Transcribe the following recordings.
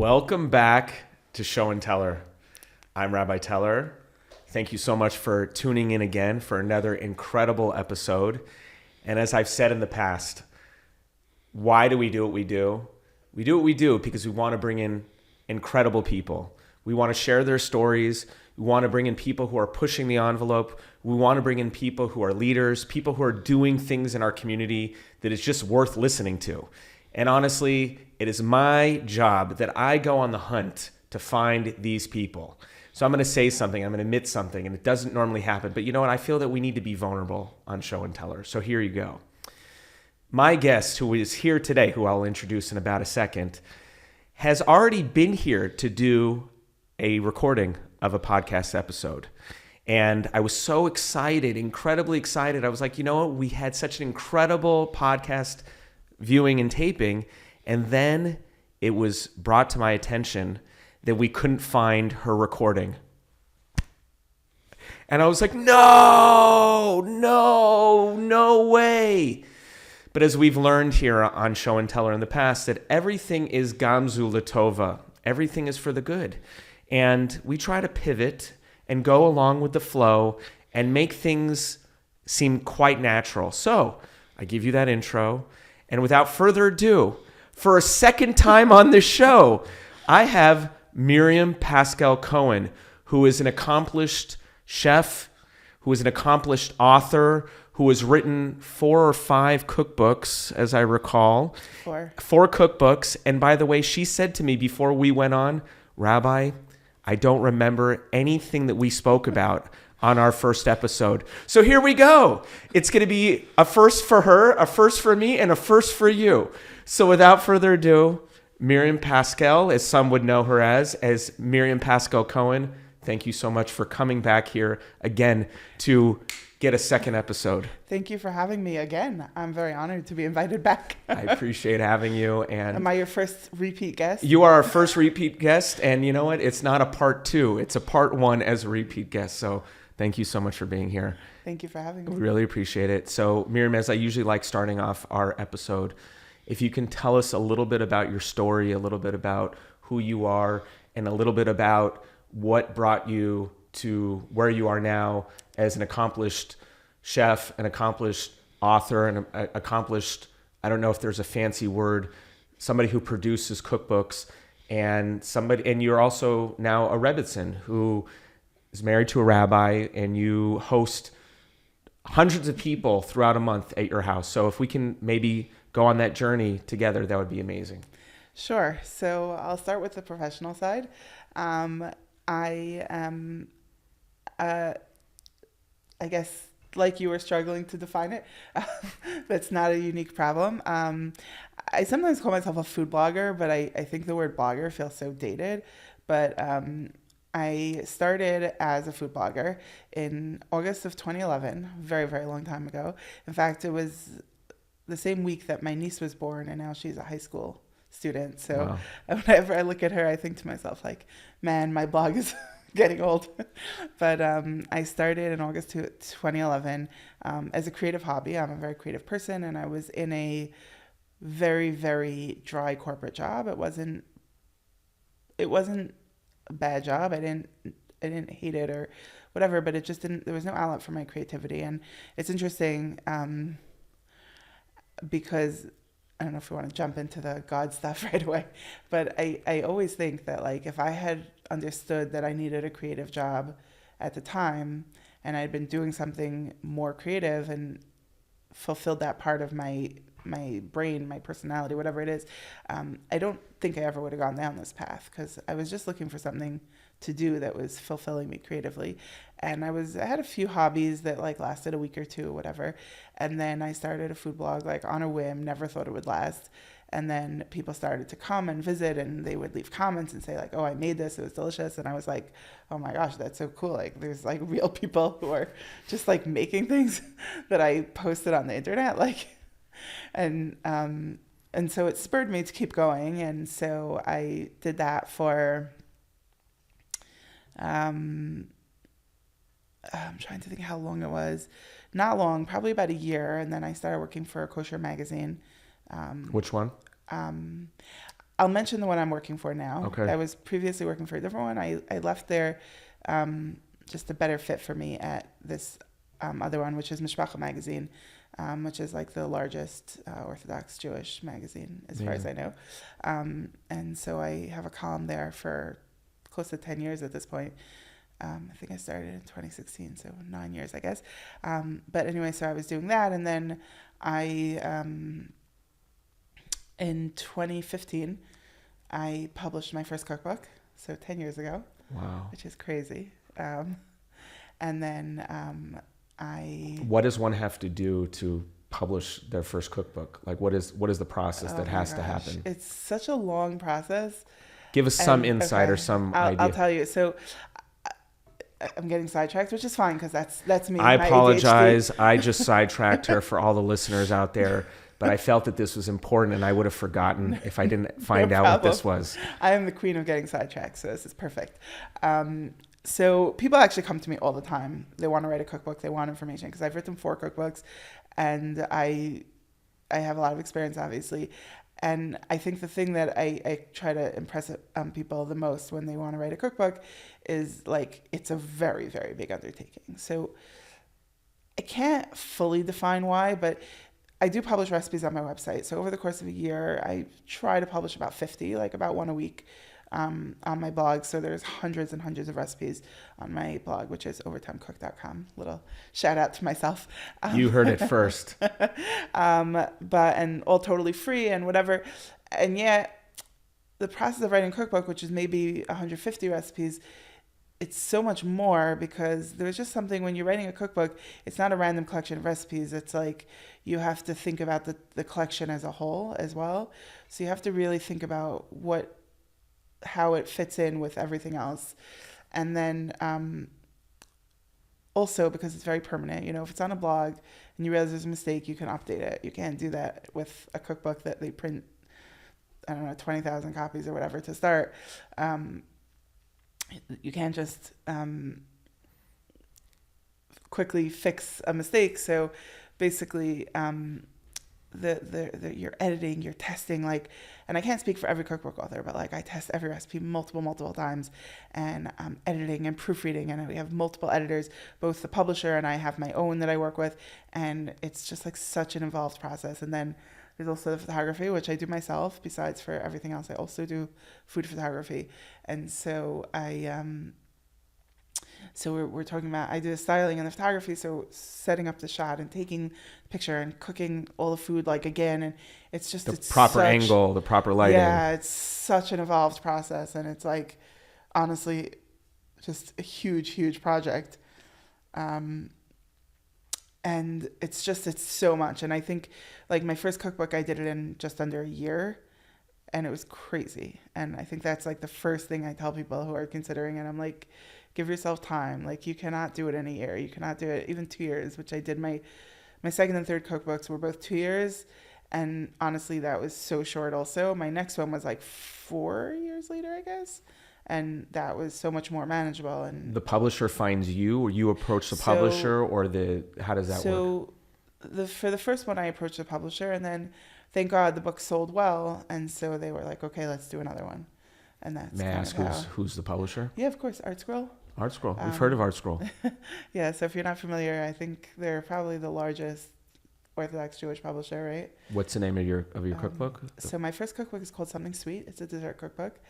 Welcome back to Show and Teller. I'm Rabbi Teller. Thank you so much for tuning in again for another incredible episode. And as I've said in the past, why do we do what we do? We do what we do because we want to bring in incredible people. We want to share their stories. We want to bring in people who are pushing the envelope. We want to bring in people who are leaders, people who are doing things in our community that is just worth listening to. And honestly, it is my job that I go on the hunt to find these people. So I'm going to say something, I'm going to admit something, and it doesn't normally happen. But you know what? I feel that we need to be vulnerable on Show and Teller. So here you go. My guest, who is here today, who I'll introduce in about a second, has already been here to do a recording of a podcast episode. And I was so excited, incredibly excited. I was like, you know what? We had such an incredible podcast viewing and taping, and then it was brought to my attention that we couldn't find her recording. And I was like, no way. But as we've learned here on Show and Teller in the past, that everything is gamzu latova. Everything is for the good. And we try to pivot and go along with the flow and make things seem quite natural. So I give you that intro. And without further ado, for a second time on this show, I have Miriam Cohen, who is an accomplished chef, who is an accomplished author, who has written 4 or 5 cookbooks, as I recall. 4 cookbooks. And by the way, she said to me before we went on, Rabbi, I don't remember anything that we spoke about on our first episode. So here we go. It's going to be a first for her, a first for me, and a first for you. So without further ado, Miriam Pascal, as some would know her as Miriam Cohen, thank you so much for coming back here again to get a second episode. Thank you for having me again. I'm very honored to be invited back. I appreciate having you. And am I your first repeat guest? You are our first repeat guest. And you know what? It's not a part 2. It's a part 1 as a repeat guest. So thank you so much for being here. Thank you for having me. We really appreciate it. So Miriam, as I usually like starting off our episode, if you can tell us a little bit about your story, a little bit about who you are, and a little bit about what brought you to where you are now as an accomplished chef, an accomplished author, and an accomplished, I don't know if there's a fancy word, somebody who produces cookbooks, and you're also now a Rebbitzin who is married to a rabbi, and you host hundreds of people throughout a month at your house. So if we can maybe go on that journey together, that would be amazing. Sure. So I'll start with the professional side. I am, I guess, like you were struggling to define it. That's not a unique problem. I sometimes call myself a food blogger, but I think the word blogger feels so dated. But I started as a food blogger in August of 2011, very, very long time ago. In fact, it was the same week that my niece was born, and now she's a high school student. So wow. Whenever I look at her, I think to myself, like, man, my blog is getting old. But I started in August 2011 as a creative hobby. I'm a very creative person, and I was in a very, very dry corporate job. It wasn't a bad job. I didn't hate it or whatever, but it just there was no outlet for my creativity. And it's interesting because I don't know if we want to jump into the God stuff right away, but I always think that, like, if I had understood that I needed a creative job at the time, and I'd been doing something more creative and fulfilled that part of my brain, my personality, whatever it is, I don't think I ever would have gone down this path, because I was just looking for something to do that was fulfilling me creatively. And I had a few hobbies that, like, lasted a week or two or whatever. And then I started a food blog, like, on a whim, never thought it would last. And then people started to come and visit, and they would leave comments and say, like, oh, I made this, it was delicious. And I was like, oh my gosh, that's so cool. Like, there's, like, real people who are just, like, making things that I posted on the internet. Like, and so it spurred me to keep going. And so I did that for I'm trying to think how long it was. Not long, probably about a year. And then I started working for a kosher magazine. Which one? I'll mention the one I'm working for now. Okay. I was previously working for a different one. I left there just a better fit for me at this other one, which is Mishpacha magazine, which is like the largest Orthodox Jewish magazine as far as I know. And so I have a column there for close to 10 years at this point. I think I started in 2016, so 9 years, I guess. But anyway, so I was doing that. And then in 2015, I published my first cookbook. So 10 years ago. Wow. Which is crazy. And then What does one have to do to publish their first cookbook? Like, what is the process that has to happen? It's such a long process. Give us some insight or some idea. I'll tell you. So I'm getting sidetracked, which is fine because that's me. I apologize. I just sidetracked her for all the listeners out there, but I felt that this was important and I would have forgotten if I didn't find out what this was. I am the queen of getting sidetracked, so this is perfect. So people actually come to me all the time. They want to write a cookbook. They want information because I've written 4 cookbooks and I have a lot of experience, obviously. And I think the thing that I try to impress people the most when they want to write a cookbook is like it's a very, very big undertaking. So I can't fully define why, but I do publish recipes on my website. So over the course of a year, I try to publish about 50, like about one a week on my blog. So there's hundreds and hundreds of recipes on my blog, which is overtimecook.com. Little shout out to myself. You heard it first. And all totally free and whatever. And yet the process of writing a cookbook, which is maybe 150 recipes, it's so much more because there's just something when you're writing a cookbook, it's not a random collection of recipes. It's like you have to think about the collection as a whole as well. So you have to really think about how it fits in with everything else. And then also because it's very permanent, if it's on a blog and you realize there's a mistake, you can update it. You can't do that with a cookbook that they print, 20,000 copies or whatever to start. You can't just quickly fix a mistake. So basically, you're editing, you're testing, and I can't speak for every cookbook author, but I test every recipe multiple times, and I'm editing and proofreading, and we have multiple editors, both the publisher and I have my own that I work with, and it's just such an involved process. And then there's also the photography, which I do myself. Besides for everything else, I also do food photography. And so we're talking about, I do the styling and the photography. So setting up the shot and taking the picture and cooking all the food again. And it's just the proper angle, the proper lighting. Yeah, it's such an involved process. And it's honestly, just a huge project. And it's so much. And I think my first cookbook, I did it in just under a year and it was crazy. And I think that's the first thing I tell people who are considering it. I'm give yourself time. You cannot do it in a year. You cannot do it even 2 years, which I did. My second and third cookbooks were both 2 years. And honestly, that was so short also. My next one was 4 years later, I guess. And that was so much more manageable. And the publisher finds you, or you approach the publisher, or how does that work? So for the first one, I approached the publisher, and then thank God the book sold well, and so they were okay, let's do another one. And that's May I ask who's the publisher? Yeah, of course, ArtScroll. ArtScroll. We've heard of ArtScroll. Yeah, so if you're not familiar, I think they're probably the largest Orthodox Jewish publisher, right? What's the name of your cookbook? So my first cookbook is called Something Sweet. It's a dessert cookbook.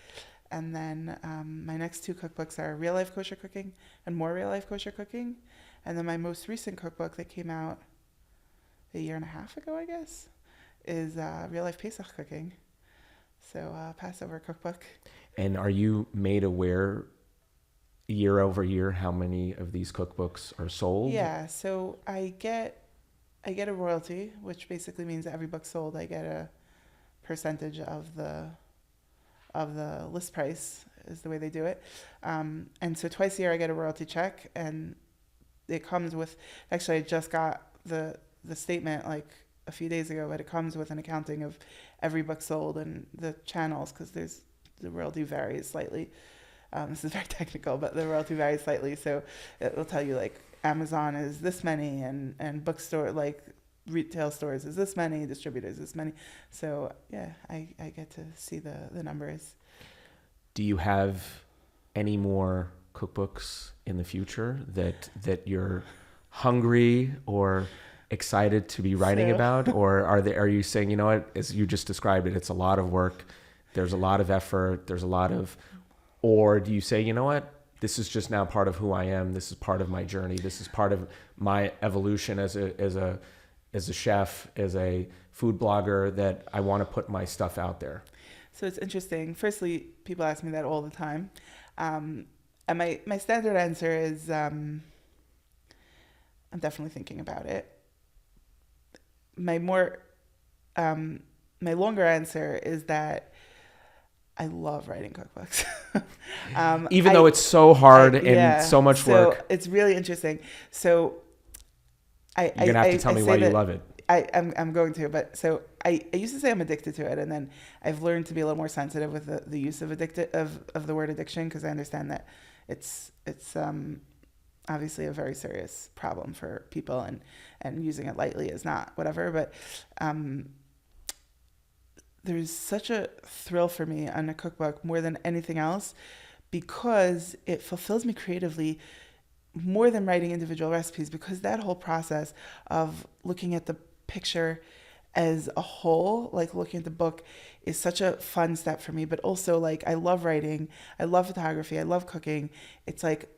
And then my next 2 cookbooks are Real Life Kosher Cooking and More Real Life Kosher Cooking. And then my most recent cookbook that came out a year and a half ago, I guess, is Real Life Pesach Cooking. So Passover cookbook. And are you made aware year over year how many of these cookbooks are sold? Yeah, so I get a royalty, which basically means that every book sold, I get a percentage of the list price is the way they do it. And so twice a year I get a royalty check, and it comes with, actually I just got the statement a few days ago, but it comes with an accounting of every book sold and the channels, because the royalty varies slightly. This is very technical, but the royalty varies slightly. So it will tell you Amazon is this many, and bookstore retail stores is this many, distributors this many. So yeah, I get to see the numbers. Do you have any more cookbooks in the future that you're hungry or excited to be writing about? Or are you saying, you know what, as you just described it, it's a lot of work, there's a lot of effort, there's a lot of, or do you say, you know what, this is just now part of who I am, this is part of my journey, this is part of my evolution as a chef, as a food blogger, that I want to put my stuff out there? So it's interesting. Firstly, people ask me that all the time. And my standard answer is I'm definitely thinking about it. My longer answer is that I love writing cookbooks. Even though it's so hard and so much work. It's really interesting. So you're going to have to tell me why you love it. I'm going to, but so I used to say I'm addicted to it, and then I've learned to be a little more sensitive with the use of the word addiction, because I understand that it's obviously a very serious problem for people, and using it lightly is not whatever. But there's such a thrill for me on a cookbook more than anything else, because it fulfills me creatively more than writing individual recipes, because that whole process of looking at the picture as a whole, like looking at the book, is such a fun step for me. But also, like, I love writing, I love photography, I love cooking. It's like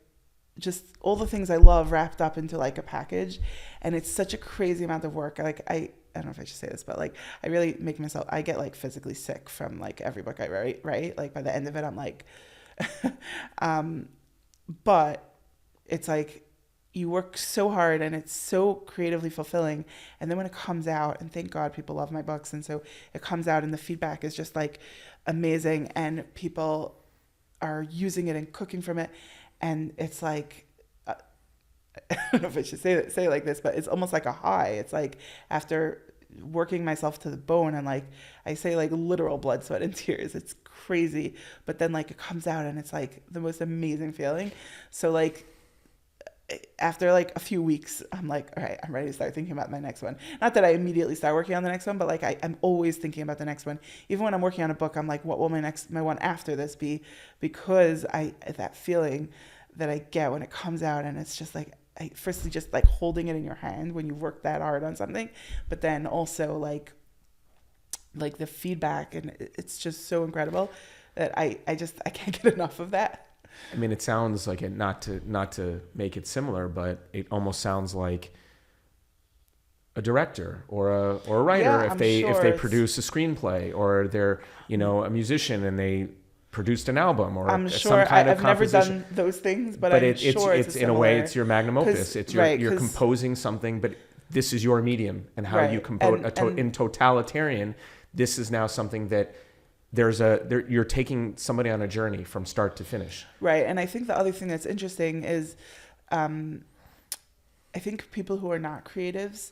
just all the things I love wrapped up into like a package, and it's such a crazy amount of work. Like I don't know if I should say this, but like I really make myself, I get like physically sick from like every book I write, right? Like by the end of it, I'm like, but it's like you work so hard and it's so creatively fulfilling. And then when it comes out, and thank God people love my books, and so it comes out and the feedback is just like amazing, and people are using it and cooking from it. And it's like, I don't know if I should say it like this, but it's almost like a high. It's like after working myself to the bone, and like I say, like literal blood, sweat, and tears. It's crazy. But then like it comes out and it's like the most amazing feeling. So like after like a few weeks, I'm like, all right, I'm ready to start thinking about my next one. Not that I immediately start working on the next one, but like I'm always thinking about the next one. Even when I'm working on a book, I'm like, what will my one after this be? Because that feeling that I get when it comes out, and it's just like, firstly just like holding it in your hand when you've worked that hard on something, but then also like the feedback, and it's just so incredible that I can't get enough of that. I mean, it sounds like it, not to make it similar, but it almost sounds like a director or a writer, if they produce a screenplay, or they're, a musician and they produced an album, or I'm some sure kind of I've never composition. done those things, but I'm sure it's in a way it's your magnum opus. It's you're 'cause composing something, but this is your medium, and how you compose in totalitarian. This is now something that you're taking somebody on a journey from start to finish. Right. And I think the other thing that's interesting is, I think people who are not creatives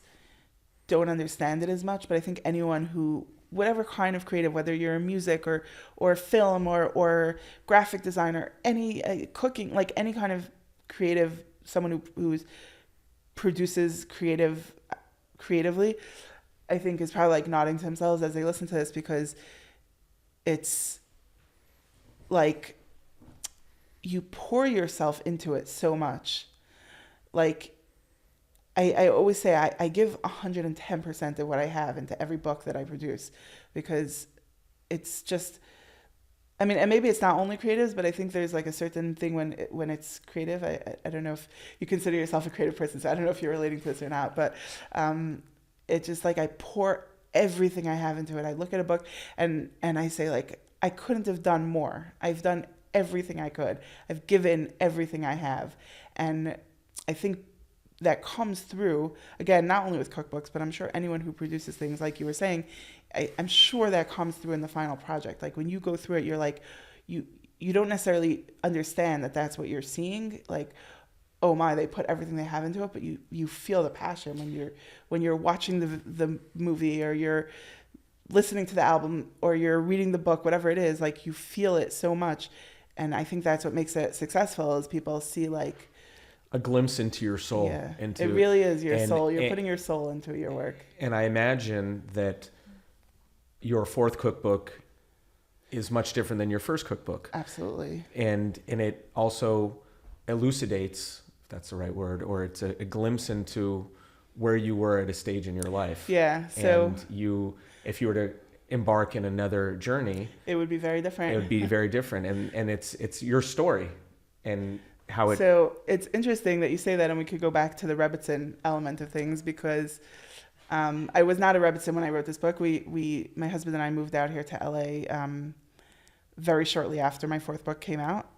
don't understand it as much, but I think anyone who, whatever kind of creative, whether you're in music or film or graphic designer, any cooking, like any kind of creative, someone who produces creatively, I think is probably like nodding to themselves as they listen to this, because it's like you pour yourself into it so much. Like I always say I give 110% of what I have into every book that I produce, because it's just, I mean, and maybe it's not only creatives, but I think there's like a certain thing when it's creative. I don't know if you consider yourself a creative person, so I don't know if you're relating to this or not, but it's just like I pour everything I have into it. I look at a book and I say, like, I couldn't have done more. I've done everything I could. I've given everything I have. And I think that comes through, again, not only with cookbooks, but I'm sure anyone who produces things, like you were saying, I'm sure that comes through in the final project. Like when you go through it, you're like, you don't necessarily understand that that's what you're seeing. Like, oh my, they put everything they have into it, but you feel the passion when you're watching the movie, or you're listening to the album, or you're reading the book, whatever it is, like you feel it so much. And I think that's what makes it successful, is people see like a glimpse into your soul. Yeah, Into, it really is your soul. You're and, putting your soul into your work. And I imagine that your fourth cookbook is much different than your first cookbook. Absolutely. And it also elucidates, if that's the right word, or it's a glimpse into where you were at a stage in your life. Yeah. So and if you were to embark in another journey, it would be very different. It would be very different. And it's your story and how it. So it's interesting that you say that, and we could go back to the Rebbitzin element of things, because I was not a Rebbitzin when I wrote this book. My husband and I moved out here to LA very shortly after my fourth book came out.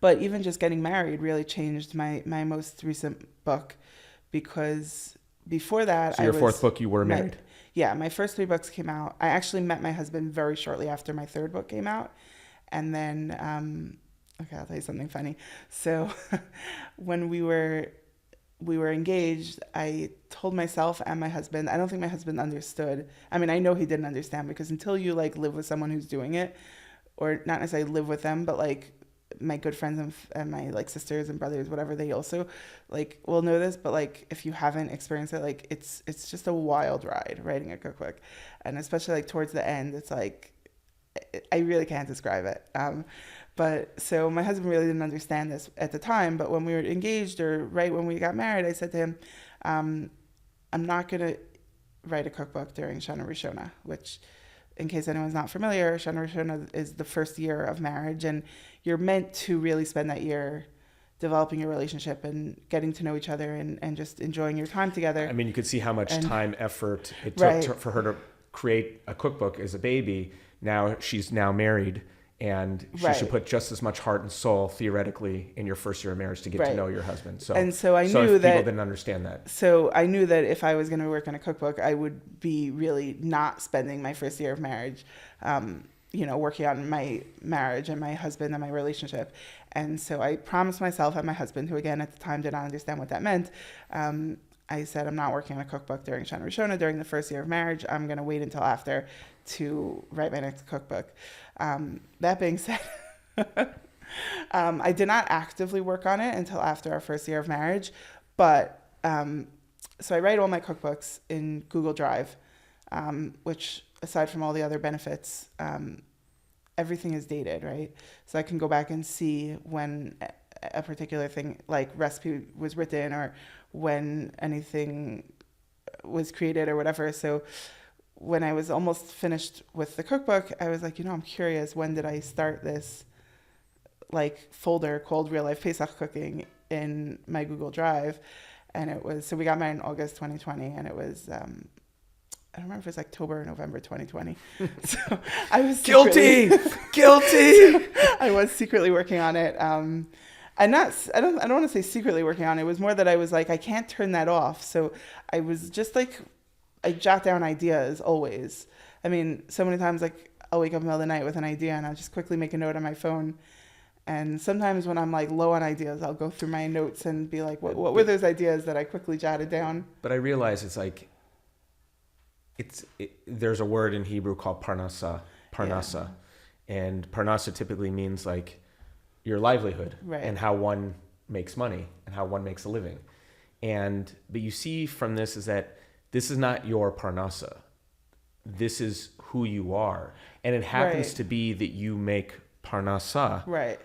But even just getting married really changed my most recent book, because before that, so your fourth book, you were married. Yeah, my first 3 books came out. I actually met my husband very shortly after my third book came out, and then okay, I'll tell you something funny. So when we were engaged, I told myself and my husband, I don't think my husband understood. I mean, I know he didn't understand, because until you like live with someone who's doing it, or not necessarily live with them, but like my good friends and my like sisters and brothers, whatever, they also like will know this, but like if you haven't experienced it, like it's just a wild ride writing a cookbook. And especially like towards the end, it's like, I really can't describe it. But so my husband really didn't understand this at the time, but when we were engaged, or right when we got married, I said to him, I'm not going to write a cookbook during Shana Rishona, which, in case anyone's not familiar, Shana Rishona is the first year of marriage, and you're meant to really spend that year developing your relationship and getting to know each other and just enjoying your time together. I mean, you could see how much time, effort it took for her to create a cookbook as a baby. Now she's married, and she should put just as much heart and soul, theoretically, in your first year of marriage to get to know your husband. So I knew that people didn't understand that. So I knew that if I was going to work on a cookbook, I would be really not spending my first year of marriage, working on my marriage and my husband and my relationship. And so I promised myself and my husband, who again at the time did not understand what that meant, I said, I'm not working on a cookbook during Shana Rishona during the first year of marriage. I'm going to wait until after to write my next cookbook. That being said, I did not actively work on it until after our first year of marriage. But so I write all my cookbooks in Google Drive, which, aside from all the other benefits, everything is dated, right? So I can go back and see when a particular thing, like recipe, was written, or when anything was created or whatever. So when I was almost finished with the cookbook, I was like, I'm curious, when did I start this like folder called Real Life Pesach Cooking in my Google Drive? And it was, so we got married in August 2020, and it was, I don't remember if it was October or November 2020. So I was guilty. I was secretly working on it. I don't want to say secretly working on it. It was more that I was like, I can't turn that off. So I was just like, I jot down ideas always. I mean, so many times, like, I'll wake up in the middle of the night with an idea, and I'll just quickly make a note on my phone. And sometimes when I'm like low on ideas, I'll go through my notes and be like, what were those ideas that I quickly jotted down? But I realize it's like, there's a word in Hebrew called parnasa. Yeah. And parnasa typically means like your livelihood, and how one makes money and how one makes a living. But you see from this is that this is not your parnasa. This is who you are. And it happens to be that you make parnasa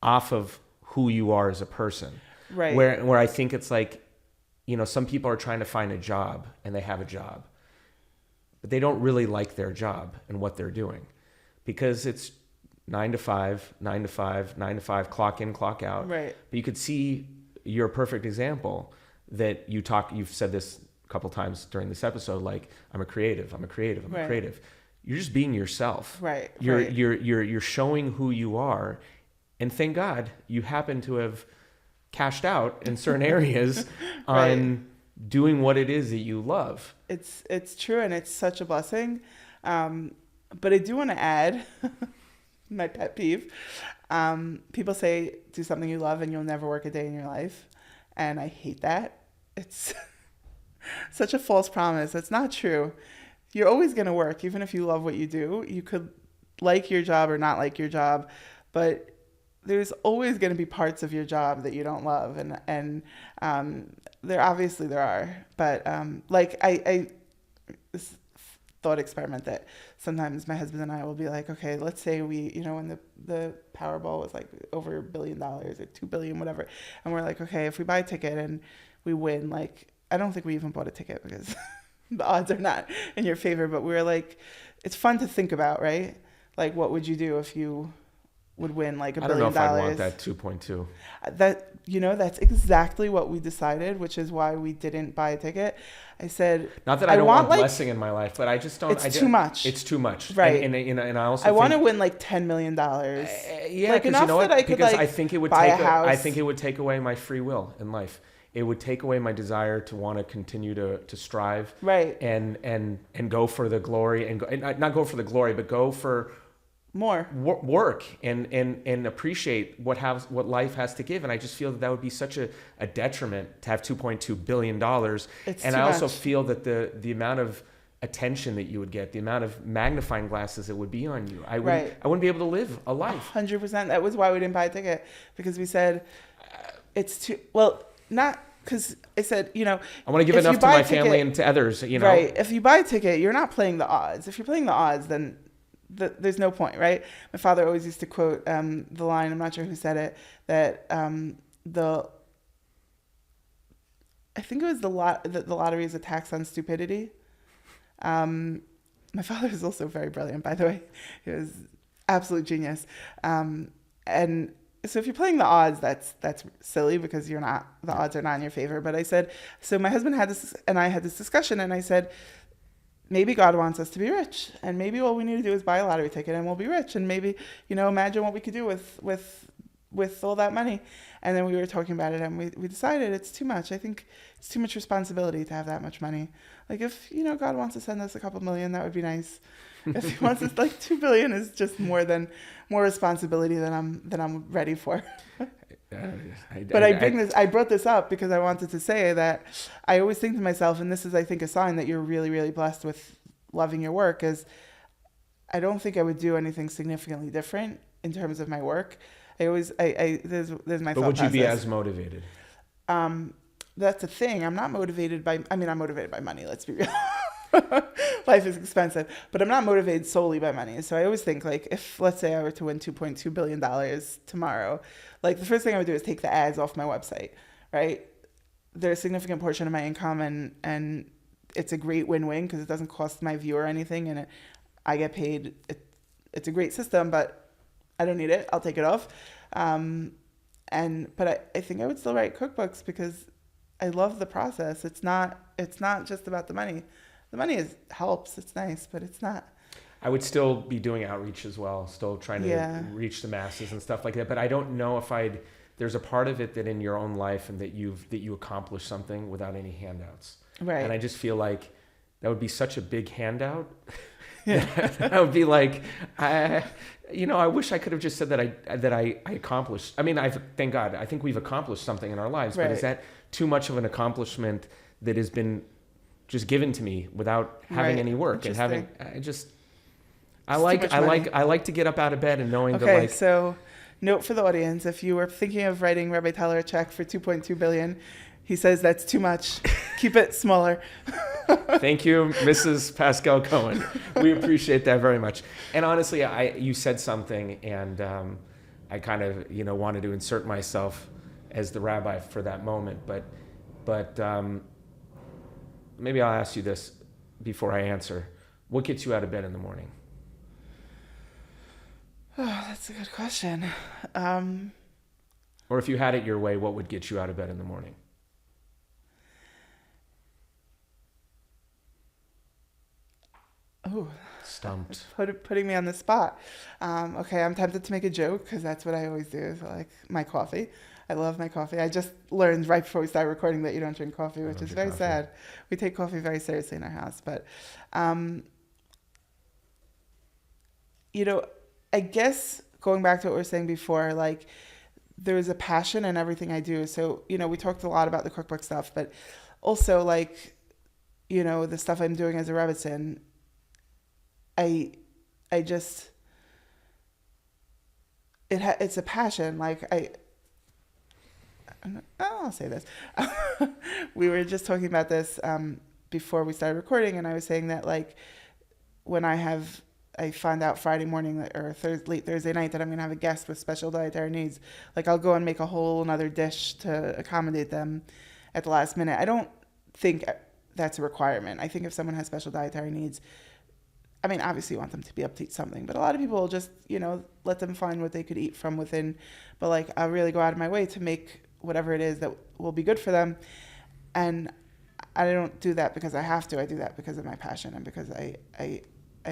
off of who you are as a person. Right. Where I think it's like, some people are trying to find a job, and they have a job, but they don't really like their job and what they're doing, because it's 9 to 5, 9 to 5, 9 to 5, clock in, clock out. Right. But you could see your perfect example that you've said this a couple times during this episode, like, I'm a creative. A creative. You're just being yourself. Right. You're showing who you are, and thank God you happen to have cashed out in certain areas on doing what it is that you love. It's true, and it's such a blessing. But I do want to add my pet peeve. People say, do something you love and you'll never work a day in your life. And I hate that. It's such a false promise. It's not true. You're always going to work, even if you love what you do. You could like your job or not like your job, but there's always going to be parts of your job that you don't love, and there are, but like I this thought experiment that sometimes my husband and I will be like, okay, let's say we, when the Powerball was like over $1 billion or $2 billion, whatever, and we're like, okay, if we buy a ticket and we win, like, I don't think we even bought a ticket because the odds are not in your favor, but we were like, it's fun to think about, right? Like, what would you do if you would win like $1 billion? I don't know if I'd want that 2.2. That's exactly what we decided, which is why we didn't buy a ticket. I said, not that I don't want blessing in my life, but I just don't. It's too much. It's too much, right? And I also want to win like $10 million. Yeah, like enough that I could because like I think it would buy a house. I think it would take away my free will in life. It would take away my desire to want to continue to strive, right? And go for the glory and not go for the glory, but go for more work and appreciate what life has to give. And I just feel that would be such a detriment to have $2.2 billion. And I also feel that the amount of attention that you would get, the amount of magnifying glasses that would be on you, I wouldn't be able to live a life. 100%. That was why we didn't buy a ticket, because we said it's too, well, not because I said, I want to give enough to my family and to others, Right. If you buy a ticket, you're not playing the odds. If you're playing the odds, then there's no point, right? My father always used to quote the line, I'm not sure who said it, that I think it was the lottery is a tax on stupidity. My father is also very brilliant, by the way. He was absolute genius. And so if you're playing the odds, that's silly, because the odds are not in your favor. But I said, so my husband and I had this discussion, and I said, maybe God wants us to be rich, and maybe all we need to do is buy a lottery ticket and we'll be rich. And maybe, imagine what we could do with all that money. And then we were talking about it, and we decided it's too much. I think it's too much responsibility to have that much money. Like, if, God wants to send us a couple million, that would be nice. If he wants us, like, 2 billion is just more responsibility than I'm ready for. But I brought this up because I wanted to say that I always think to myself, and this is, I think, a sign that you're really, really blessed with loving your work, is I don't think I would do anything significantly different in terms of my work. There's my thought process. But would you be as motivated? That's the thing. I'm motivated by money. Let's be real. Life is expensive, but I'm not motivated solely by money. So I always think, like, if, let's say, I were to win $2.2 billion tomorrow, like, the first thing I would do is take the ads off my website, right? They're a significant portion of my income, and it's a great win-win because it doesn't cost my viewer anything, and I get paid. It's a great system, but I don't need it. I'll take it off. But I think I would still write cookbooks because I love the process. It's not just about the money. The money helps. It's nice, but it's not. I would still be doing outreach as well, still trying to reach the masses and stuff like that. But I don't know if there's a part of it that in your own life and that you accomplish something without any handouts. Right. And I just feel like that would be such a big handout. I would be like, I wish I could have just said that I accomplished. I mean, thank God, I think we've accomplished something in our lives, right. But is that too much of an accomplishment that has been just given to me without having any work and having, I like to get up out of bed and knowing that, like. Okay, so note for the audience, if you were thinking of writing Rabbi Teller a check for $2.2 billion, he says that's too much. Keep it smaller. Thank you, Mrs. Pascal Cohen. We appreciate that very much. And honestly, you said something, and I kind of wanted to insert myself as the rabbi for that moment. But maybe I'll ask you this before I answer. What gets you out of bed in the morning? Oh, that's a good question. Or if you had it your way, what would get you out of bed in the morning? Oh, stumped. Putting me on the spot. Okay, I'm tempted to make a joke because that's what I always do. So, like, my coffee. I love my coffee. I just learned right before we started recording that you don't drink coffee, which is very sad. We take coffee very seriously in our house. But, I guess going back to what we were saying before, like, there's a passion in everything I do. So, we talked a lot about the cookbook stuff, but also, like, the stuff I'm doing as a Rebbitzin, it's a passion. Like I'll say this. We were just talking about this before we started recording, and I was saying that like when I find out Friday morning or late Thursday night that I'm gonna have a guest with special dietary needs, like I'll go and make a whole another dish to accommodate them at the last minute. I don't think that's a requirement. I think if someone has special dietary needs, I mean, obviously you want them to be able to eat something, but a lot of people will just, let them find what they could eat from within. But like, I'll really go out of my way to make whatever it is that will be good for them. And I don't do that because I have to. I do that because of my passion and because I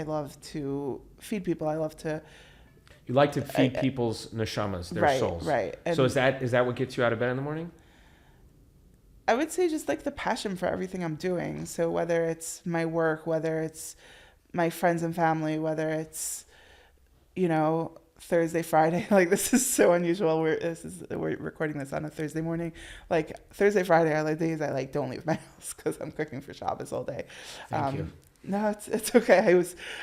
love to feed people. I love to. You like to feed people's neshamas, their souls. Right. And so is that what gets you out of bed in the morning? I would say just like the passion for everything I'm doing. So whether it's my work, whether it's my friends and family, whether it's, Thursday, Friday, like this is so unusual. We're recording this on a Thursday morning. Like Thursday, Friday are like days I don't leave my house because I'm cooking for Shabbos all day. Thank you. No, it's okay.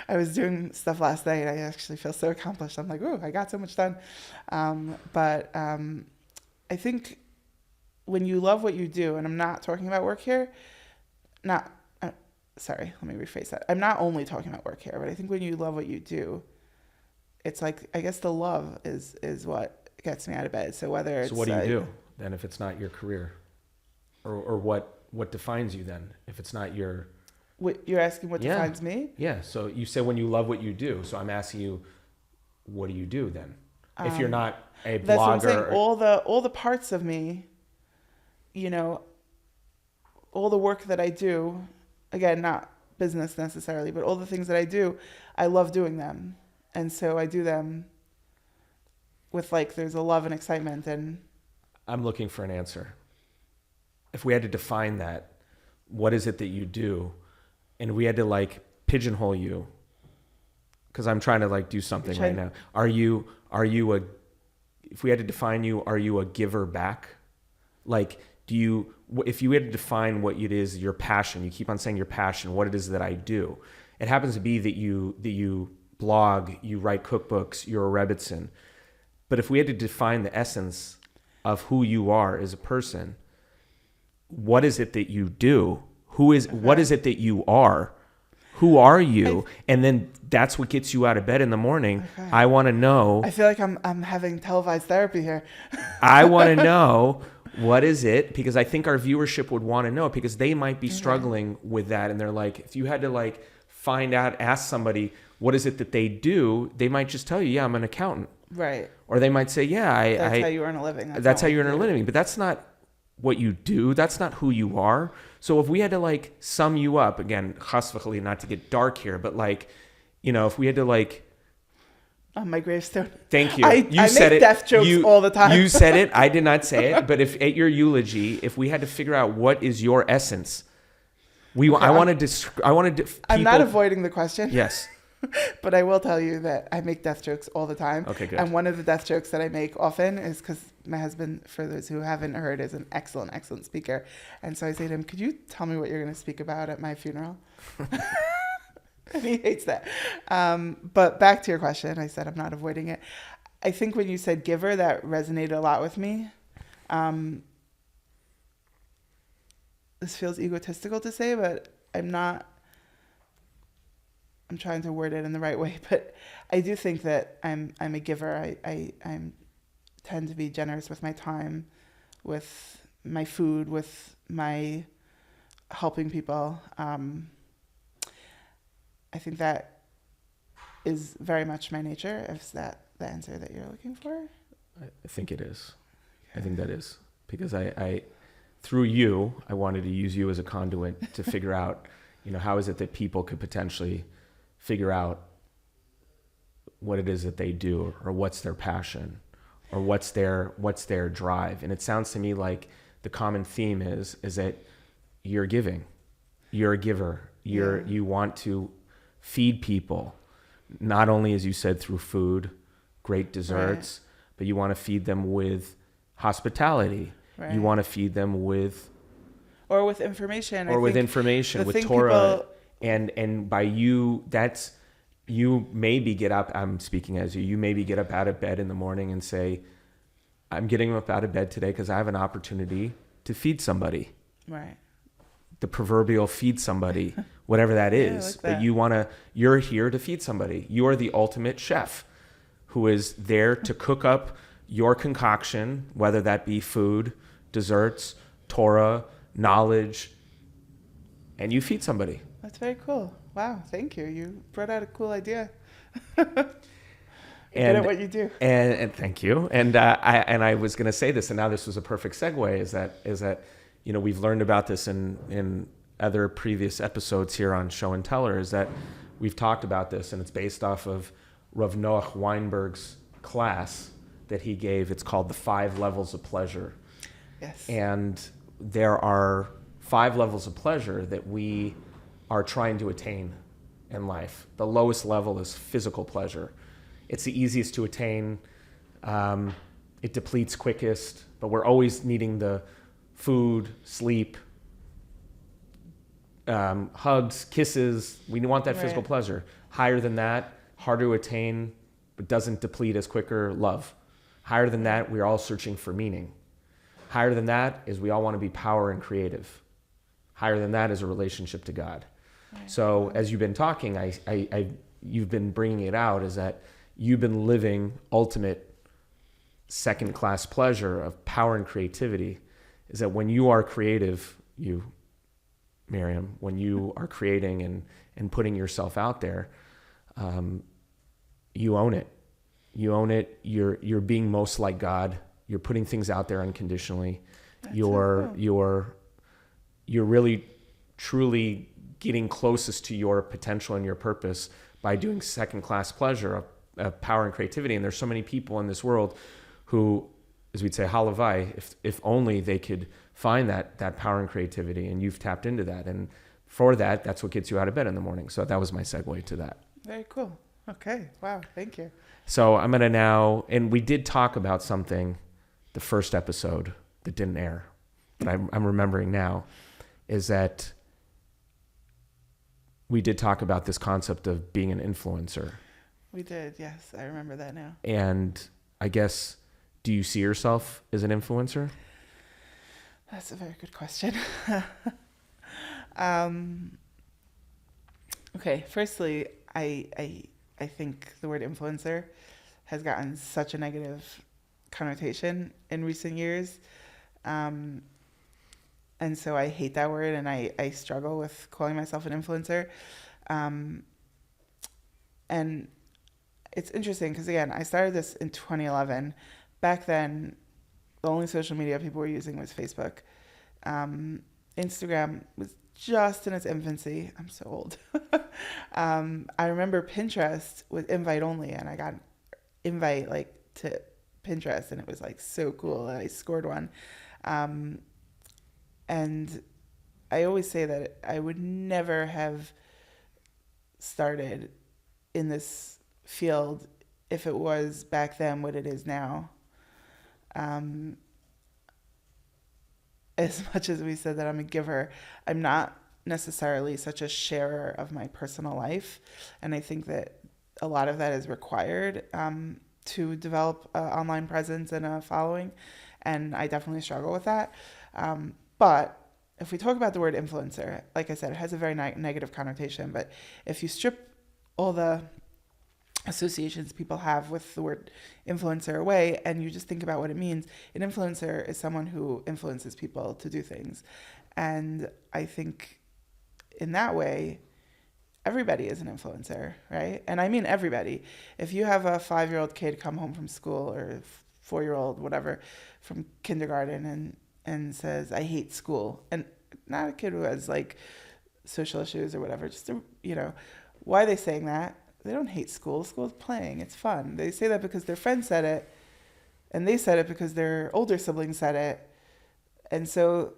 I was doing stuff last night. I actually feel so accomplished. I'm like, ooh, I got so much done. But I think when you love what you do, and I'm not talking about work here, sorry, let me rephrase that. I'm not only talking about work here, but I think when you love what you do, it's like, I guess the love is what gets me out of bed. So whether it's... So what do you do then if it's not your career? Or what defines you then if it's not your... You're asking what defines me? Yeah. So you said when you love what you do. So I'm asking you, what do you do then? If you're not a blogger... That's what I'm saying. All the parts of me, all the work that I do, again, not business necessarily, but all the things that I do, I love doing them. And so I do them with there's a love and excitement. And I'm looking for an answer. If we had to define that, what is it that you do? And we had to pigeonhole you, because I'm trying to do something right now. Are you if we had to define you, are you a giver back? If you had to define what it is, your passion, you keep on saying your passion, what it is that I do. It happens to be that you blog, you write cookbooks, you're a Rebbitzin. But if we had to define the essence of who you are as a person, what is it that you do? What is it that you are? Who are you? And then that's what gets you out of bed in the morning. Okay. I want to know. I feel like I'm having televised therapy here. I want to know, what is it? Because I think our viewership would want to know, because they might be struggling with that. And they're like, if you had to find out, ask somebody, what is it that they do? They might just tell you, yeah, I'm an accountant. Right. Or they might say, yeah, that's how you earn a living. That's how you earn a living. But that's not what you do. That's not who you are. So if we had to sum you up, again, chas v'chalila, not to get dark here, but if we had to on my gravestone. Thank you. I said make it. death jokes all the time. You said it. I did not say it. But if at your eulogy, if we had to figure out what is your essence, I wanted to. I'm not avoiding the question. Yes. But I will tell you that I make death jokes all the time. Okay, good. And one of the death jokes that I make often is because my husband, for those who haven't heard, is an excellent, excellent speaker. And so I say to him, could you tell me what you're going to speak about at my funeral? And he hates that. But back to your question, I said I'm not avoiding it. I think when you said giver, that resonated a lot with me. This feels egotistical to say, but I'm not. I'm trying to word it in the right way, but I do think that I'm a giver. I tend to be generous with my time, with my food, with my helping people. I think that is very much my nature. Is that the answer that you're looking for? I think it is. Okay. I think that is, because I through you, I wanted to use you as a conduit to figure out, how is it that people could potentially figure out what it is that they do, or what's their passion, or what's their drive. And it sounds to me like the common theme is that you're giving, you're a giver, you want to feed people, not only, as you said, through food, great desserts, but you want to feed them with hospitality. Right. You want to feed them with information, with Torah. And by you, that's you maybe get up, I'm speaking as you maybe get up out of bed in the morning and say, I'm getting up out of bed today because I have an opportunity to feed somebody. Right. The proverbial feed somebody, whatever that is. Like that. But you're here to feed somebody. You are the ultimate chef who is there to cook up your concoction, whether that be food, desserts, Torah, knowledge, and you feed somebody. That's very cool. Wow. Thank you. You brought out a cool idea. Good at what you do. And thank you. And I was going to say this, and now this was a perfect segue, is that we've learned about this in other previous episodes here on Show and Teller, is that we've talked about this, and it's based off of Rav Noach Weinberg's class that he gave. It's called The 5 Levels of Pleasure. Yes. And there are 5 levels of pleasure that we are trying to attain in life. The lowest level is physical pleasure. It's the easiest to attain. It depletes quickest, but we're always needing the food, sleep, hugs, kisses. We want that physical pleasure. Higher than that, harder to attain, but doesn't deplete as quicker, love. Higher than that, we're all searching for meaning. Higher than that is we all want to be power and creative. Higher than that is a relationship to God. Right. So as you've been talking, you've been bringing it out, is that you've been living ultimate second-class pleasure of power and creativity. Is that when you are creative, Miriam, when you are creating and putting yourself out there, you own it. You own it. You're being most like God. You're putting things out there unconditionally. That's You're so cool. you're really truly getting closest to your potential and your purpose by doing second-class pleasure of power and creativity. And there's so many people in this world who, as we'd say, halavai, if only they could find that power and creativity, and you've tapped into that. And for that, that's what gets you out of bed in the morning. So that was my segue to that. Very cool. Okay. Wow. Thank you. So I'm going to now, and we did talk about something, the first episode that didn't air, but I'm remembering now, is that we did talk about this concept of being an influencer. We did. Yes. I remember that now. And I guess, do you see yourself as an influencer? That's a very good question. Okay. Firstly, I think the word influencer has gotten such a negative connotation in recent years. And so I hate that word, and I struggle with calling myself an influencer. And it's interesting because, again, I started this in 2011. Back then, the only social media people were using was Facebook. Instagram was just in its infancy. I'm so old. I remember Pinterest was invite only, and I got invite to Pinterest, and it was so cool. And I scored one. And I always say that I would never have started in this field if it was back then what it is now. As much as we said that I'm a giver, I'm not necessarily such a sharer of my personal life. And I think that a lot of that is required to develop an online presence and a following. And I definitely struggle with that. But if we talk about the word influencer, like I said, it has a very negative connotation. But if you strip all the associations people have with the word influencer away, and you just think about what it means, an influencer is someone who influences people to do things. And I think in that way, everybody is an influencer, right? And I mean everybody. If you have a 5-year-old kid come home from school, or 4-year-old, whatever, from kindergarten and says, I hate school, and not a kid who has social issues or whatever, just, why are they saying that? They don't hate school. School's playing. It's fun. They say that because their friend said it, and they said it because their older siblings said it. And so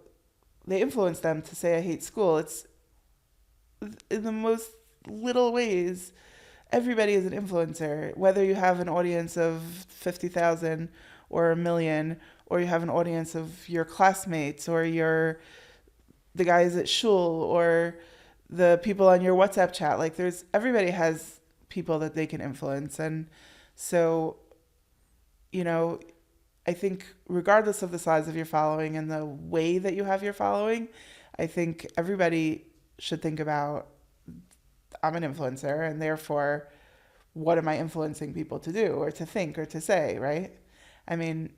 they influence them to say, I hate school. It's in the most little ways. Everybody is an influencer, whether you have an audience of 50,000 or 1 million, or you have an audience of your classmates, or the guys at shul, or the people on your WhatsApp chat. Everybody has people that they can influence. And so, you know, I think regardless of the size of your following and the way that you have your following, I think everybody should think about, I'm an influencer, and therefore, what am I influencing people to do or to think or to say, right? I mean,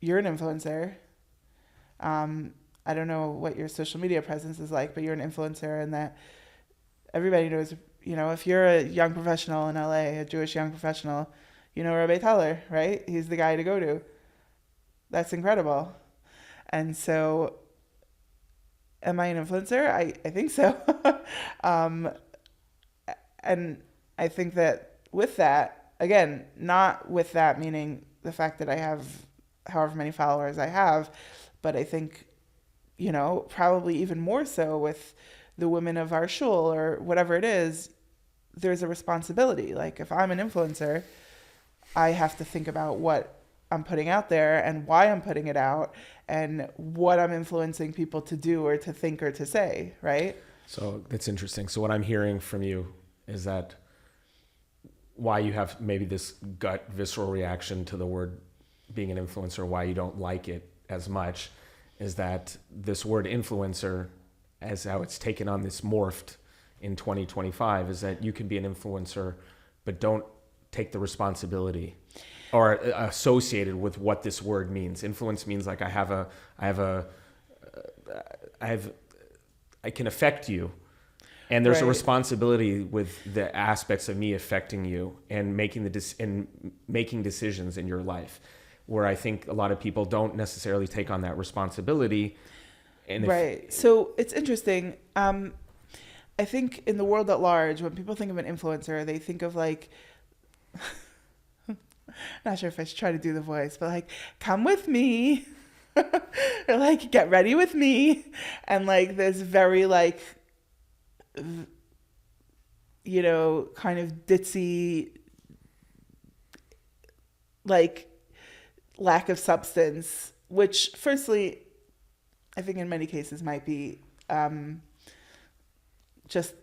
you're an influencer. I don't know what your social media presence is like, but you're an influencer, and that everybody knows, you know, if you're a young professional in LA, a Jewish young professional, you know Rabbi Teller, right? He's the guy to go to. That's incredible. And so, am I an influencer? I think so. And I think that with that, again, not with that meaning the fact that I have however many followers I have, but I think, you know, probably even more so with the women of our shul or whatever it is, there's a responsibility. Like if I'm an influencer, I have to think about what I'm putting out there and why I'm putting it out and what I'm influencing people to do or to think or to say, right? So that's interesting. So what I'm hearing from you is that why you have maybe this gut visceral reaction to the word being an influencer, why you don't like it as much, is that this word influencer, as how it's taken on this morphed in 2025, is that you can be an influencer, but don't take the responsibility or associated with what this word means. Influence means like I can affect you. And there's a Right. responsibility with the aspects of me affecting you and making decisions in your life, where I think a lot of people don't necessarily take on that responsibility. And Right. So it's interesting. I think in the world at large, when people think of an influencer, they think of like, not sure if I should try to do the voice, but like, come with me, or like, get ready with me, and like this very like, you know, kind of ditzy, like lack of substance, which firstly, I think in many cases might be just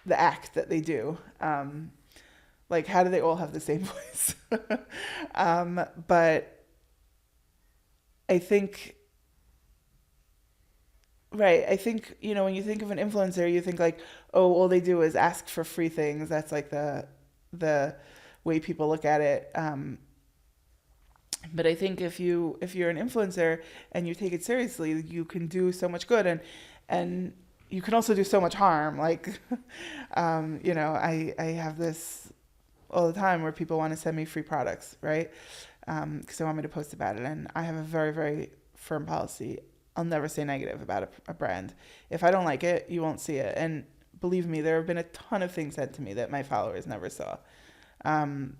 the act that they do. Like, how do they all have the same voice? But I think, right, I think, you know, when you think of an influencer, you think like, oh, all they do is ask for free things. That's like the way people look at it. But I think if you're an influencer and you take it seriously, you can do so much good, and you can also do so much harm. Like, you know, I have this all the time where people want to send me free products, right? Because they want me to post about it, and I have a very, very firm policy. I'll never say negative about a brand. If I don't like it, you won't see it. And believe me, there have been a ton of things said to me that my followers never saw. And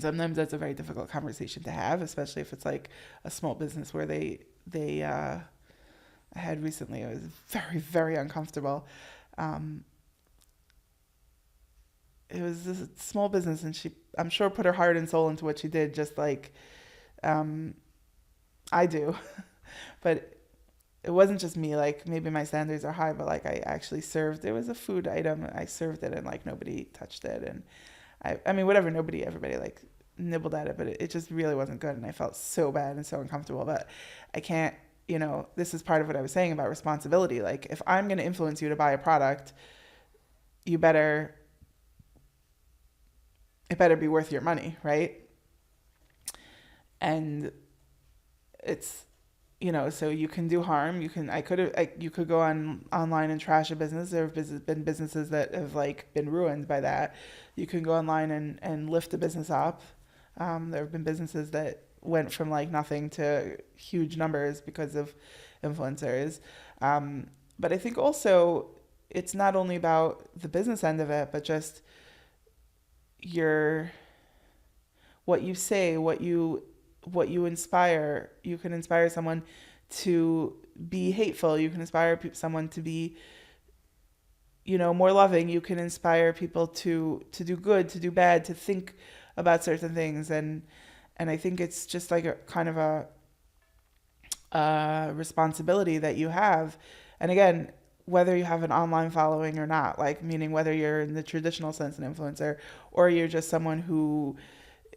sometimes that's a very difficult conversation to have, especially if it's like a small business where I had recently, it was very, very uncomfortable. It was this small business, and she, I'm sure, put her heart and soul into what she did, just like I do. But it wasn't just me. Like, maybe my standards are high, but like I actually served, it was a food item. I served it and like nobody touched it. And I mean, whatever, everybody like nibbled at it, but it just really wasn't good. And I felt so bad and so uncomfortable, but I can't, you know, this is part of what I was saying about responsibility. Like, if I'm going to influence you to buy a product, it better be worth your money, right? And it's, you know, so you can do harm. You could go online and trash a business. There have been businesses that have like been ruined by that. You can go online and lift a business up. There have been businesses that went from like nothing to huge numbers because of influencers. But I think also it's not only about the business end of it, but just what you say, what you inspire. You can inspire someone to be hateful. You can inspire someone to be, you know, more loving. You can inspire people to do good, to do bad, to think about certain things. And I think it's just like a kind of a responsibility that you have. And again, whether you have an online following or not, like meaning whether you're in the traditional sense an influencer or you're just someone who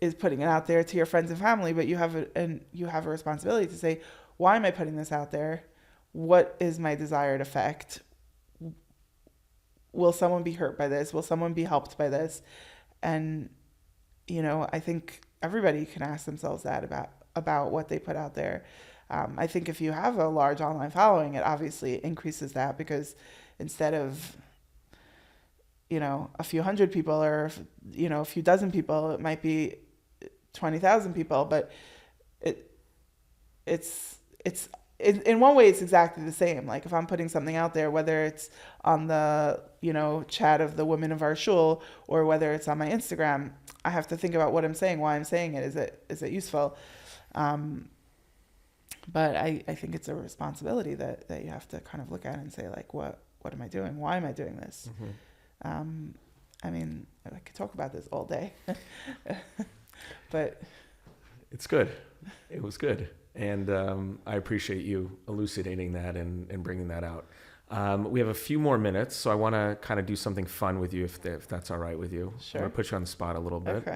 is putting it out there to your friends and family, but you have a responsibility to say, why am I putting this out there? What is my desired effect? Will someone be hurt by this? Will someone be helped by this? And, I think everybody can ask themselves that about what they put out there. I think if you have a large online following, it obviously increases that, because instead of, a few hundred people or, a few dozen people, it might be 20,000 people, but it's in one way it's exactly the same. Like if I'm putting something out there, whether it's on the chat of the women of our shul or whether it's on my Instagram, I have to think about what I'm saying, why I'm saying it. Is it useful? But I think it's a responsibility that you have to kind of look at and say, like, what am I doing? Why am I doing this? Mm-hmm. I mean, I could talk about this all day, but it's good. It was good. And I appreciate you elucidating that and bringing that out. We have a few more minutes, so I want to kind of do something fun with you, if that's all right with you. Sure. I'm going to put you on the spot a little bit.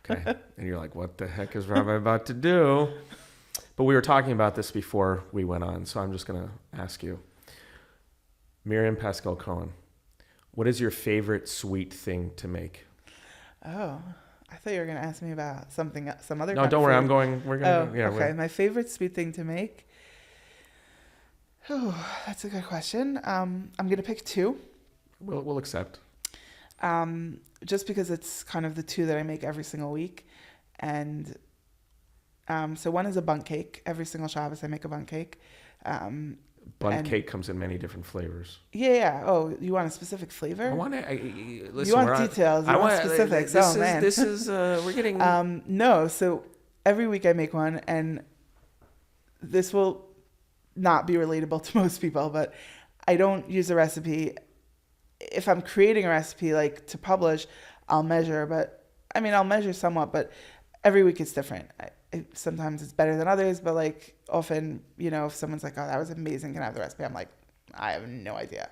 Okay. And you're like, what the heck is Rabbi about to do? But we were talking about this before we went on, so I'm just going to ask you. Miriam Cohen, what is your favorite sweet thing to make? Oh, I thought you were going to ask me about some other. No, don't worry. We're going to. Oh, okay. My favorite sweet thing to make. Oh, that's a good question. I'm going to pick two. We'll accept. Just because it's kind of the two that I make every single week. And so one is a bundt cake. Every single Shabbos I make a bundt cake. Bundt cake comes in many different flavors. Yeah. Oh, you want a specific flavor? I want to. Listen, you want details. You want specifics. Man. This is. We're getting. No. So every week I make one, and this will not be relatable to most people, but I don't use a recipe. If I'm creating a recipe like to publish, I'll measure. But I mean, I'll measure somewhat, but every week it's different. Sometimes it's better than others, but like often, if someone's like, oh, that was amazing, can I have the recipe? I'm like, I have no idea.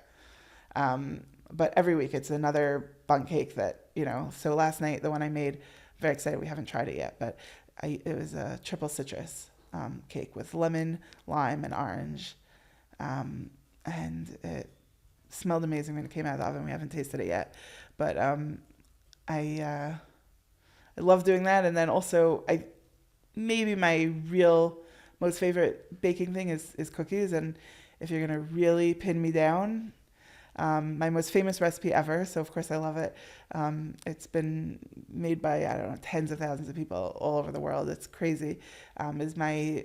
But every week it's another bundt cake that, so last night, the one I made, very excited. We haven't tried it yet, but it was a triple citrus cake with lemon, lime, and orange. And it smelled amazing when it came out of the oven. We haven't tasted it yet, but I love doing that. And then also maybe my real most favorite baking thing is cookies. And if you're going to really pin me down, my most famous recipe ever, so of course I love it. It's been made by, I don't know, tens of thousands of people all over the world. It's crazy. Is my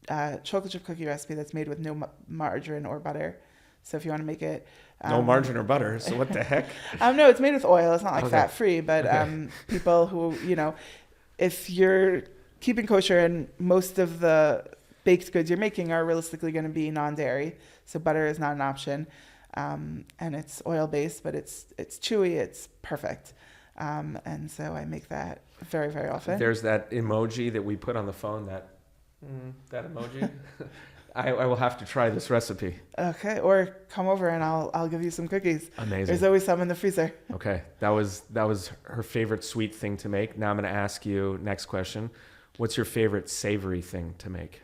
chocolate chip cookie recipe that's made with no margarine or butter. So if you want to make it... no margarine or butter, so what the heck? No, it's made with oil. It's not like okay. fat-free, but people who, if you're keeping kosher and most of the baked goods you're making are realistically going to be non-dairy, so butter is not an option, and it's oil-based, but it's chewy, it's perfect, and so I make that very, very often. There's that emoji that we put on the phone, that emoji. I will have to try this recipe. Okay, or come over and I'll give you some cookies. Amazing. There's always some in the freezer. Okay, that was her favorite sweet thing to make. Now I'm going to ask you next question. What's your favorite savory thing to make?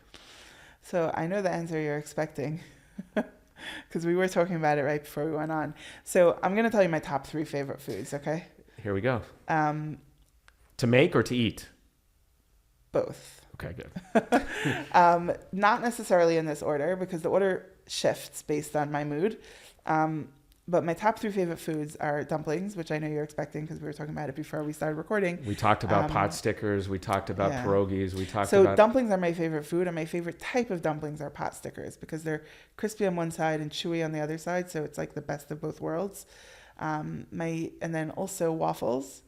So I know the answer you're expecting because we were talking about it right before we went on. So I'm going to tell you my top 3 favorite foods, okay? Here we go. To make or to eat? Both. Okay, good. Not necessarily in this order because the order shifts based on my mood. But my top 3 favorite foods are dumplings, which I know you're expecting because we were talking about it before we started recording. We talked about pot stickers. We talked about pierogies. So dumplings are my favorite food, and my favorite type of dumplings are pot stickers because they're crispy on one side and chewy on the other side. So it's like the best of both worlds. And then also waffles.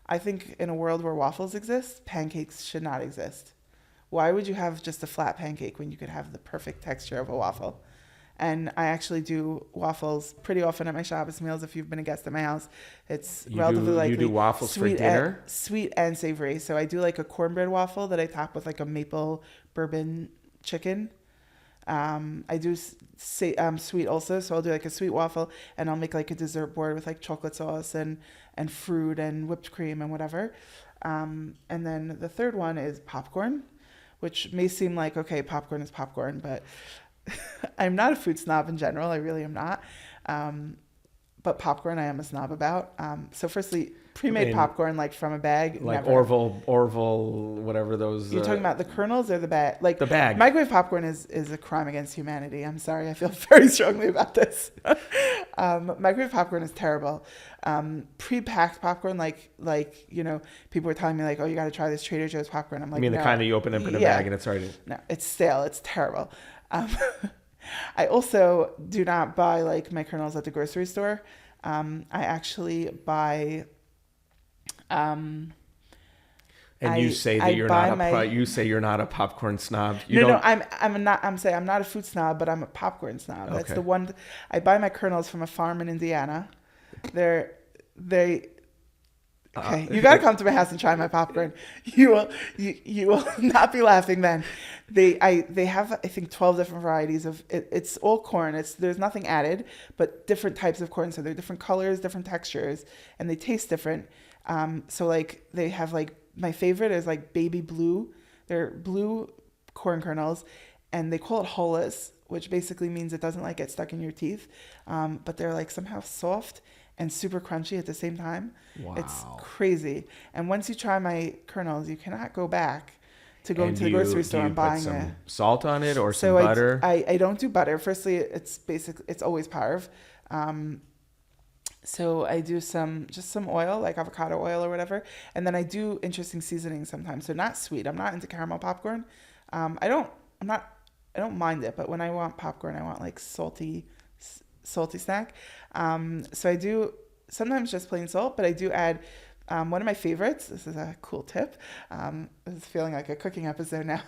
I think in a world where waffles exist, pancakes should not exist. Why would you have just a flat pancake when you could have the perfect texture of a waffle? And I actually do waffles pretty often at my Shabbos meals. If you've been a guest at my house, it's relatively likely. You do waffles for dinner? Sweet and savory. So I do like a cornbread waffle that I top with like a maple bourbon chicken. I do sweet also, so I'll do like a sweet waffle, and I'll make like a dessert board with like chocolate sauce and fruit and whipped cream and whatever. And then the third one is popcorn, which may seem like, okay, popcorn is popcorn, but I'm not a food snob in general. I really am not. But popcorn, I am a snob about. So firstly, pre-made popcorn, like from a bag. Like never. Orville, whatever those. You're talking about the kernels or the bag? Like the bag. Microwave popcorn is a crime against humanity. I'm sorry. I feel very strongly about this. Microwave popcorn is terrible. Pre-packed popcorn, like people were telling me like, oh, you got to try this Trader Joe's popcorn. I'm like, I mean, no. the kind that you open up in a bag and it's already. No, it's stale. It's terrible. I also do not buy like my kernels at the grocery store. I actually buy. And you say that you say you're not a popcorn snob. I'm saying I'm not a food snob, but I'm a popcorn snob. Okay. That's the one. I buy my kernels from a farm in Indiana. Okay, you got to come to my house and try my popcorn. You will not be laughing then. They have, I think, 12 different varieties of it. It's all corn. There's nothing added, but different types of corn. So they're different colors, different textures, and they taste different. So like they have like, my favorite is like baby blue. They're blue corn kernels, and they call it hollas, which basically means it doesn't like get stuck in your teeth. But they're like somehow soft and super crunchy at the same time. Wow. It's crazy. And once you try my kernels, you cannot go back to going to the grocery store and buying some salt on it or some butter? I don't do butter. Firstly, it's always parve. So I do some oil, like avocado oil or whatever. And then I do interesting seasonings sometimes. So not sweet. I'm not into caramel popcorn. I don't mind it, but when I want popcorn, I want like salty snack. So I do sometimes just plain salt, but I do add one of my favorites. This is a cool tip. This is feeling like a cooking episode now.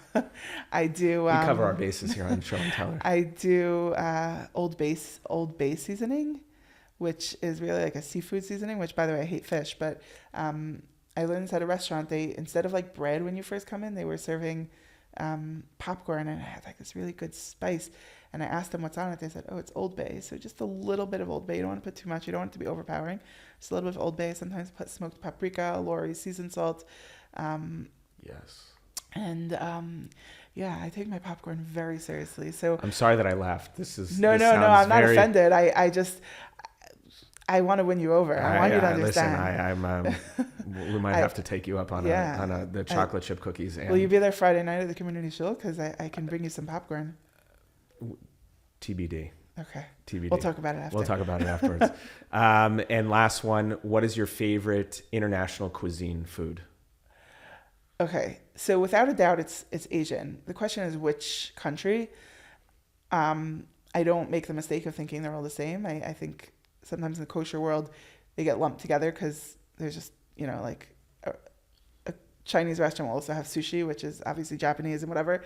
I do. We cover our bases here on Show and Teller. I do Old Bay seasoning, which is really like a seafood seasoning. Which, by the way, I hate fish, but I learned this at a restaurant. They, instead of like bread when you first come in, they were serving popcorn, and it had like this really good spice. And I asked them what's on it. They said, oh, it's Old Bay. So just a little bit of Old Bay. You don't want to put too much. You don't want it to be overpowering. Just a little bit of Old Bay. Sometimes put smoked paprika, Lori seasoned salt. Yes. And I take my popcorn very seriously. So I'm sorry that I laughed. No, I'm not offended. I want to win you over. I want you to understand. Listen, we might have to take you up on the chocolate chip cookies. And will you be there Friday night at the community shul? Because I can bring you some popcorn. TBD. Okay. TBD. We'll talk about it afterwards. And last one, what is your favorite international cuisine food? Okay. So without a doubt, it's Asian. The question is which country. I don't make the mistake of thinking they're all the same. I think sometimes in the kosher world, they get lumped together because there's just, like a Chinese restaurant will also have sushi, which is obviously Japanese and whatever.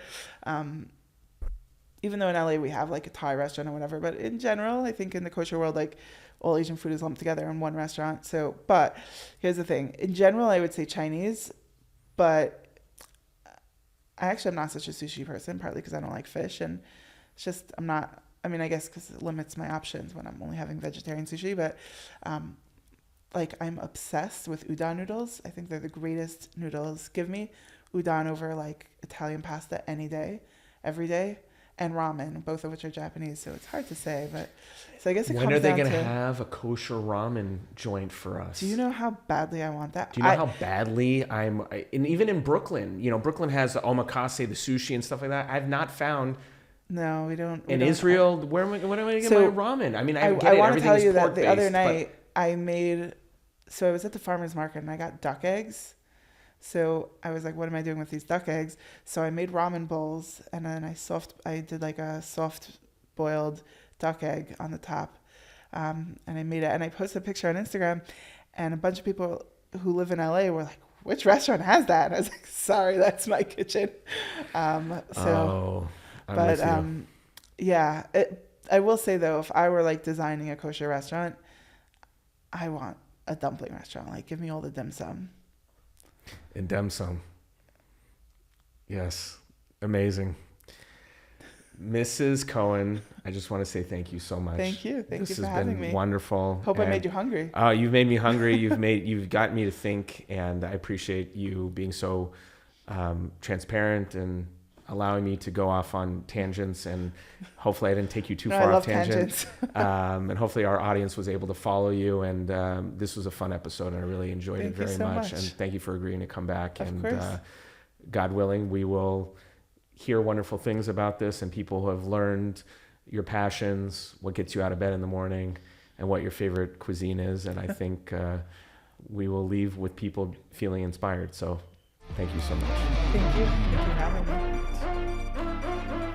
Even though in LA we have like a Thai restaurant or whatever, but in general, I think in the kosher world, like all Asian food is lumped together in one restaurant. So, but here's the thing. In general, I would say Chinese, but I'm not such a sushi person, partly because I don't like fish. And it's just, I guess because it limits my options when I'm only having vegetarian sushi. But I'm obsessed with udon noodles. I think they're the greatest noodles. Give me udon over like Italian pasta any day, every day. And ramen, both of which are Japanese, so it's hard to say. But so I guess it comes down to, when are they going to have a kosher ramen joint for us? Do you know how badly I want that? Do you know how badly and even in Brooklyn, Brooklyn has the omakase, the sushi and stuff like that. I've not found. No, we don't. In Israel, when am I going to get my ramen? I mean, I get it. I want to tell you that the other night I made. So I was at the farmer's market and I got duck eggs. So I was like, what am I doing with these duck eggs? So I made ramen bowls, and then I did like a soft boiled duck egg on the top. And I made it, and I posted a picture on Instagram, and a bunch of people who live in LA were like, which restaurant has that? And I was like, sorry, that's my kitchen. I will say though, if I were like designing a kosher restaurant, I want a dumpling restaurant. Like, give me all the dim sum. In dim sum. Yes. Amazing. Mrs. Cohen, I just want to say thank you so much. Thank you. Thank you for having This has me. been wonderful. Hope I made you hungry. Oh, you've made me hungry. You've gotten me to think, and I appreciate you being so transparent and allowing me to go off on tangents, and hopefully I didn't take you too far off tangent. And hopefully our audience was able to follow you, and this was a fun episode, and I really enjoyed it very much. And thank you for agreeing to come back. Of course. God willing, we will hear wonderful things about this, and people who have learned your passions, what gets you out of bed in the morning, and what your favorite cuisine is. And I think we will leave with people feeling inspired. So thank you so much. Thank you. Thank you for having me.